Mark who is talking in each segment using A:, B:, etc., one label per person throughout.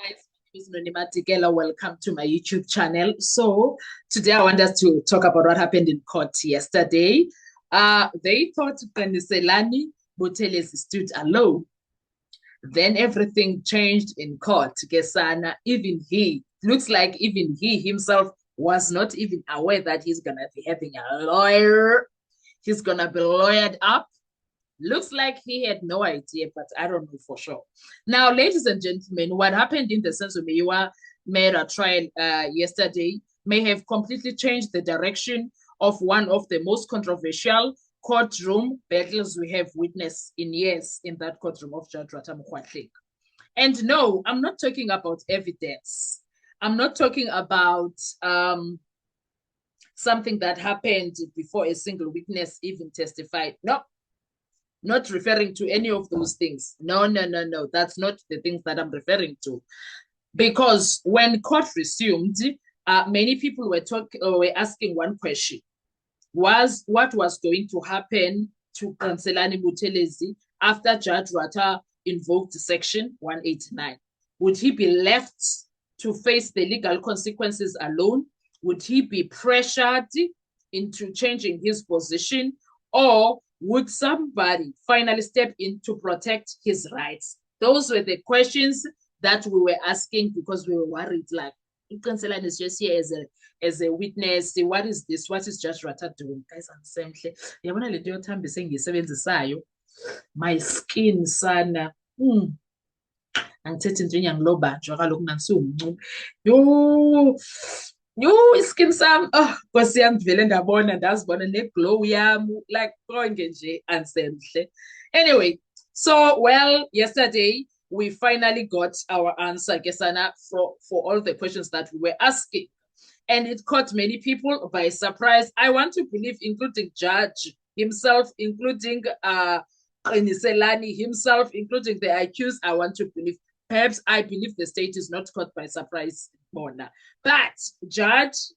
A: Guys, my name is Nonima Tigela. Welcome to my YouTube channel. So today I want us to talk about what happened in court yesterday. They thought Qaniselani Buthelezi stood alone. Then everything changed in court. Kesana, even he, looks like even he himself was not even aware that he's gonna be having a lawyer. He's gonna be lawyered up. Looks like he had no idea, but I don't know for sure. Now, ladies and gentlemen, what happened in the Senzo Meyiwa murder trial yesterday may have completely changed the direction of one of the most controversial courtroom battles we have witnessed in years in that courtroom of Judge Lwatha Mokgoatlheke. And no, I'm not talking about evidence. I'm not talking about something that happened before a single witness even testified. No, not referring to any of those things. No. That's not the things that I'm referring to. Because when court resumed, many people were asking one question. What was going to happen to Qaniselani Buthelezi after Judge Lwatha invoked Section 189? Would he be left to face the legal consequences alone? Would he be pressured into changing his position? Or would somebody finally step in to protect his rights? Those were the questions that we were asking because we were worried, like, Qaniselani is just here as a witness. What is this? What is Judge Lwatha doing? Guys, yabona le nto yothambisa engiyisebenzisayo, my skin sana. Angithethi into enyangilobanjwa kaloku nansuumncube. Iskin sam, Nkosi yami vele ndabona ndazibona ne-glow yami like konke nje ansenhle. Anyway, so well, yesterday we finally got our answer, Kesana, for all the questions that we were asking. And it caught many people by surprise. I want to believe, including Judge himself, including Qaniselani himself, including the accused. I want to believe. Perhaps I believe the state is not caught by surprise, Mona. But Judge,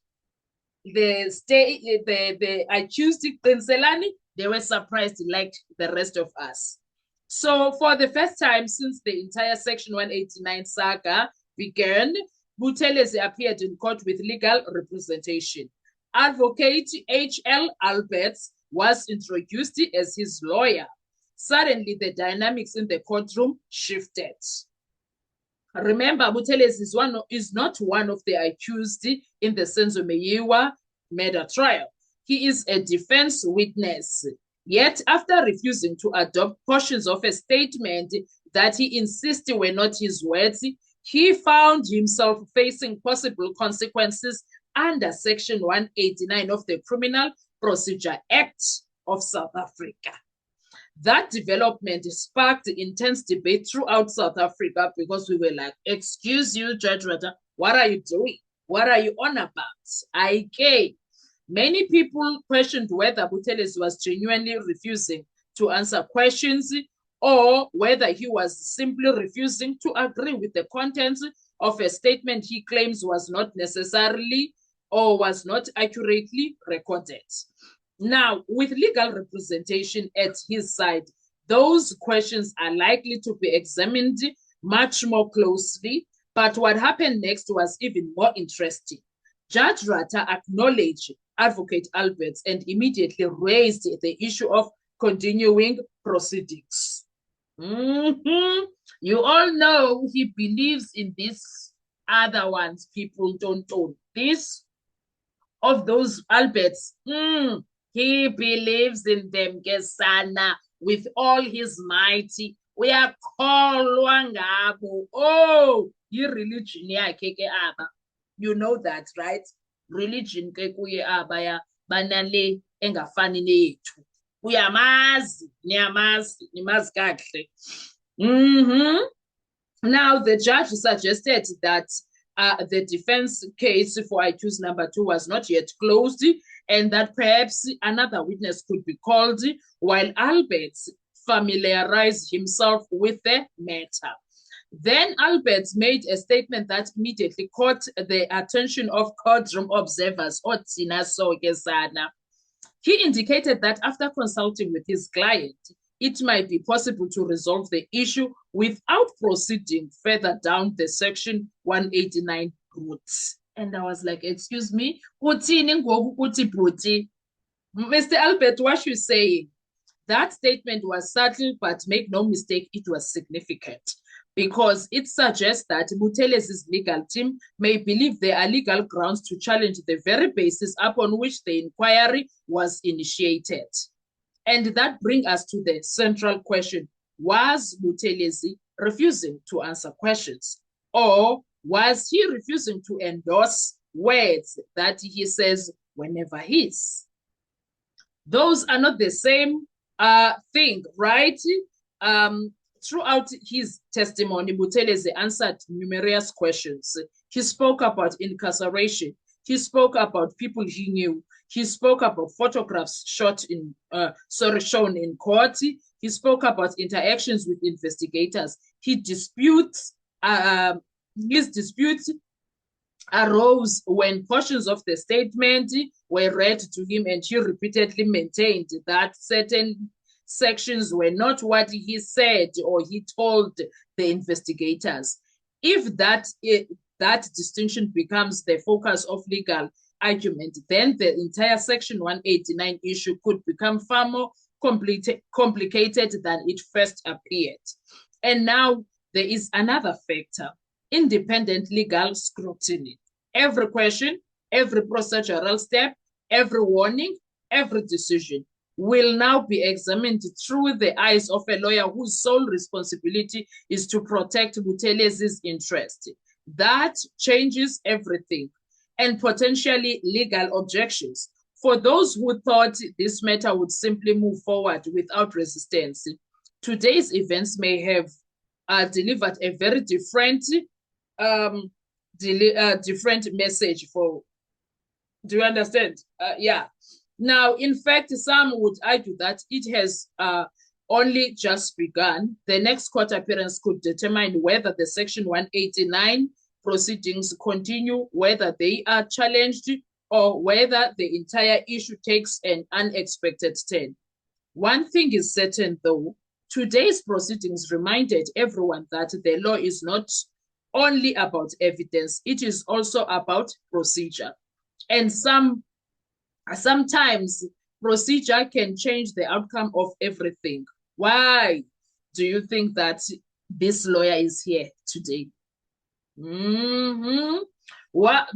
A: the state, the accused Qaniselani, they were surprised like the rest of us. So for the first time since the entire Section 189 saga began, Buthelezi appeared in court with legal representation. Advocate H.L. Alberts was introduced as his lawyer. Suddenly, the dynamics in the courtroom shifted. Remember, Buthelezi is not one of the accused in the Senzo Meyiwa murder trial. He is a defense witness. Yet, after refusing to adopt portions of a statement that he insisted were not his words, he found himself facing possible consequences under Section 189 of the Criminal Procedure Act of South Africa. That development sparked intense debate throughout South Africa because we were like, excuse you, Judge Lwatha, what are you doing? What are you on about? IK. Many people questioned whether Buthelezi was genuinely refusing to answer questions or whether he was simply refusing to agree with the contents of a statement he claims was not necessarily or was not accurately recorded. Now, with legal representation at his side, those questions are likely to be examined much more closely. But what happened next was even more interesting. Judge Lwatha acknowledged Advocate Alberts and immediately raised the issue of continuing proceedings. You all know he believes in these other ones. People don't own this. Of those Alberts, he believes in them, Gesana, with all his might. We are called ngabo. Oh, your religion, you know that, right? Religion ke kuye abaya banale engafani nethu. Uyamazi, niyamazi, nimazi kahle. Now, the judge suggested that the defense case for accused number 2 was not yet closed and that perhaps another witness could be called while Alberts familiarized himself with the matter. Then Alberts made a statement that immediately caught the attention of courtroom observers. He indicated that after consulting with his client, it might be possible to resolve the issue without proceeding further down the Section 189 route. And I was like, excuse me, Mr. Albert, what you saying? That statement was subtle, but make no mistake, it was significant because it suggests that Buthelez's legal team may believe there are legal grounds to challenge the very basis upon which the inquiry was initiated. And that brings us to the central question. Was Buthelezi refusing to answer questions? Or was he refusing to endorse words that he says whenever he's? Those are not the same thing, right? Throughout his testimony, Buthelezi answered numerous questions. He spoke about incarceration. He spoke about people he knew. He spoke about photographs shown in court. He spoke about interactions with investigators. His disputes arose when portions of the statement were read to him, and he repeatedly maintained that certain sections were not what he said or he told the investigators. If that distinction becomes the focus of legal argument, then the entire Section 189 issue could become far more complicated than it first appeared. And now there is another factor: independent legal scrutiny. Every question, every procedural step, every warning, every decision will now be examined through the eyes of a lawyer whose sole responsibility is to protect Buthelezi's interest. That changes everything, and potentially legal objections. For those who thought this matter would simply move forward without resistance, today's events may have delivered a very different message for. Do you understand? Yeah. Now, in fact, some would argue that it has only just begun. The next court appearance could determine whether the Section 189 proceedings continue, whether they are challenged, or whether the entire issue takes an unexpected turn. One thing is certain, though: today's proceedings reminded everyone that the law is not only about evidence, it is also about procedure. And sometimes procedure can change the outcome of everything. Why do you think that this lawyer is here today? What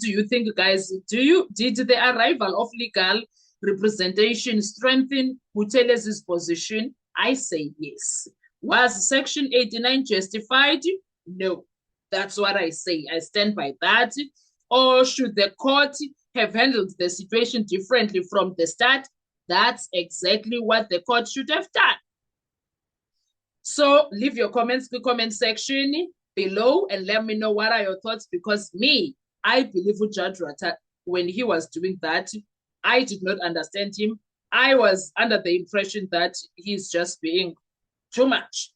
A: do you think, guys? Did the arrival of legal representation strengthen Buthelezi's position? I say yes. Was Section 89 justified? No. That's what I say. I stand by that. Or should the court have handled the situation differently from the start? That's exactly what the court should have done. So leave your comments in the comment section below and let me know what are your thoughts, because I believe Judge Ratha, when he was doing that, I did not understand him. I was under the impression that he's just being too much.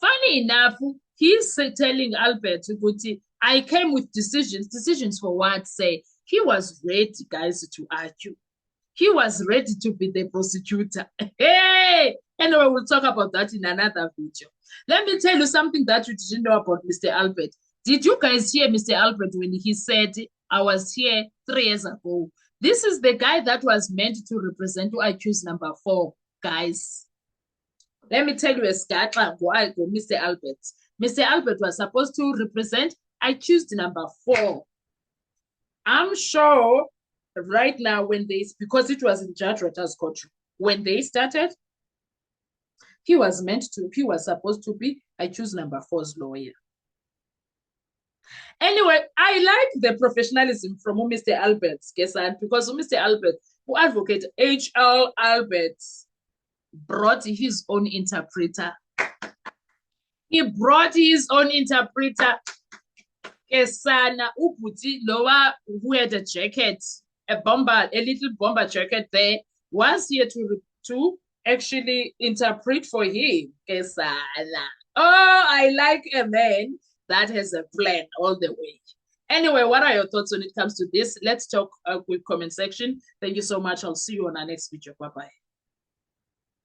A: Funny enough, he's telling Albert Guti, I came with decisions. Decisions for what? Say, he was ready, guys, to argue. He was ready to be the prosecutor. Hey! Anyway, we'll talk about that in another video. Let me tell you something that you didn't know about Mr. Albert. Did you guys hear Mr. Albert when he said, I was here 3 years ago? This is the guy that was meant to represent accused number 4, guys. Let me tell you a scatla why Mr. Albert. Mr. Albert was supposed to represent accused number 4. I'm sure right now because it was in Judge Ratha's courtroom, when they started, he was supposed to be accused number 4's lawyer. Anyway, I like the professionalism from Mr. Albert, because Mr. Albert, who advocate H.L. Albert, brought his own interpreter. He brought his own interpreter. Kesana Uputi Loa, who had a jacket, a little bomber jacket there, was here to actually interpret for him. Kesana. Oh, I like a man that has a plan all the way. Anyway, what are your thoughts when it comes to this? Let's talk with comment section. Thank you so much. I'll see you on our next video. Bye-bye.